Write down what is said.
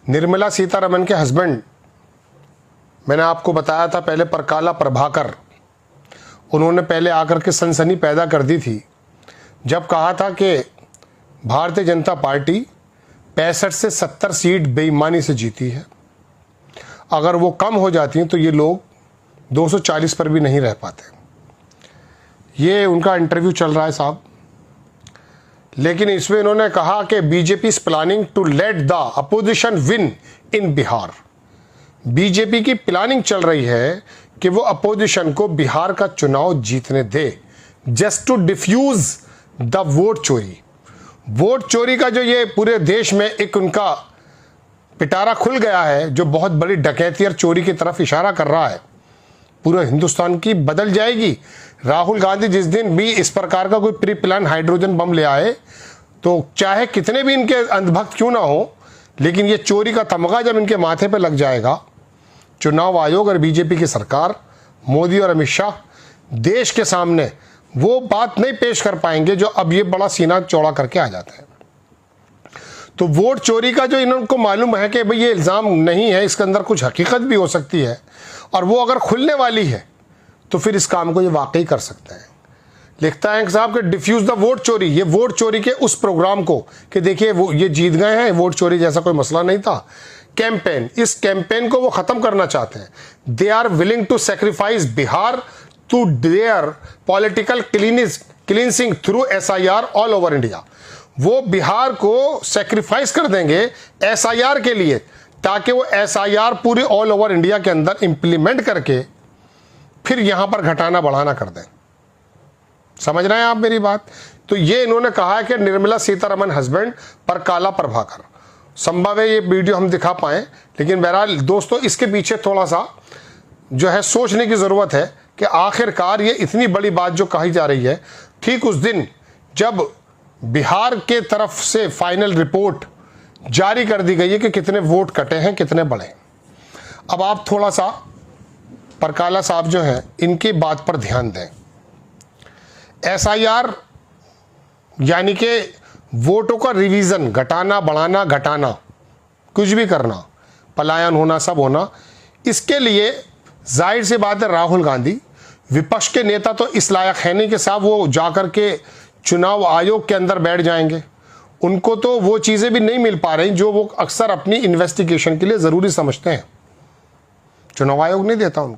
निर्मला सीतारमण के हस्बैंड, मैंने आपको बताया था पहले, परकाला प्रभाकर, उन्होंने पहले आकर के सनसनी पैदा कर दी थी जब कहा था कि भारतीय जनता पार्टी 65 से 70 सीट बेईमानी से जीती है, अगर वो कम हो जाती हैं तो ये लोग 240 पर भी नहीं रह पाते। ये उनका इंटरव्यू चल रहा है साहब, लेकिन इसमें इन्होंने कहा कि BJP is planning to let the opposition win in Bihar. BJP की प्लानिंग चल रही है कि वो अपोजिशन को बिहार का चुनाव जीतने दे, just to defuse the vote चोरी। वोट चोरी का जो ये पूरे देश में एक उनका पिटारा खुल गया है, जो बहुत बड़ी डकैती और चोरी की तरफ इशारा कर रहा है, पूरे हिंदुस्तान की बदल जाएगी। राहुल गांधी जिस दिन भी इस प्रकार का कोई प्री प्लान हाइड्रोजन बम ले आए, तो चाहे कितने भी इनके अंधभक्त क्यों ना हो, लेकिन ये चोरी का तमगा जब इनके माथे पे लग जाएगा, चुनाव आयोग और बीजेपी की सरकार, मोदी और अमित शाह देश के सामने वो बात नहीं पेश कर पाएंगे जो अब ये बड़ा सीना चौड़ा करके आ जाते हैं। तो वोट चोरी का जो इनको मालूम है कि भाई ये इल्ज़ाम नहीं है, इसके अंदर कुछ हकीकत भी हो सकती है, और वो अगर खुलने वाली है तो फिर इस काम को ये वाकई कर सकते हैं। लिखता है साहब कि डिफ्यूज द वोट चोरी, ये वोट चोरी के उस प्रोग्राम को कि देखिए वो ये जीत गए हैं, वोट चोरी जैसा कोई मसला नहीं था। कैंपेन, इस कैंपेन को वो खत्म करना चाहते हैं। They are willing to sacrifice Bihar to their political cleansing through SIR all over India. वो बिहार को सेक्रीफाइस कर देंगे SIR के लिए, ताकि वो SIR पूरे ऑल ओवर इंडिया के अंदर इंप्लीमेंट करके फिर यहां पर घटाना बढ़ाना कर दें। समझ रहे हैं आप मेरी बात? तो ये इन्होंने कहा है कि निर्मला सीतारमण हस्बैंड परकाला प्रभाकर। संभव है ये वीडियो हम दिखा पाए, लेकिन बहरहाल दोस्तों इसके पीछे थोड़ा सा जो है सोचने की जरूरत है कि आखिरकार ये इतनी बड़ी बात जो कही जा रही है, ठीक उस दिन जब बिहार के तरफ से फाइनल रिपोर्ट जारी कर दी गई है कि कितने वोट कटे हैं, कितने बढ़े। अब आप थोड़ा सा परकाला साहब जो हैं इनकी बात पर ध्यान दें। SIR यानी कि वोटों का रिवीजन, घटाना बढ़ाना घटाना, कुछ भी करना, पलायन होना, सब होना, इसके लिए जाहिर सी बात है राहुल गांधी विपक्ष के नेता तो इस लायक है नहीं कि साहब वो जाकर के चुनाव आयोग के अंदर बैठ जाएंगे। उनको तो वो चीज़ें भी नहीं मिल पा रही जो वो अक्सर अपनी इन्वेस्टिगेशन के लिए ज़रूरी समझते हैं। चुनाव आयोग नहीं देता उनको।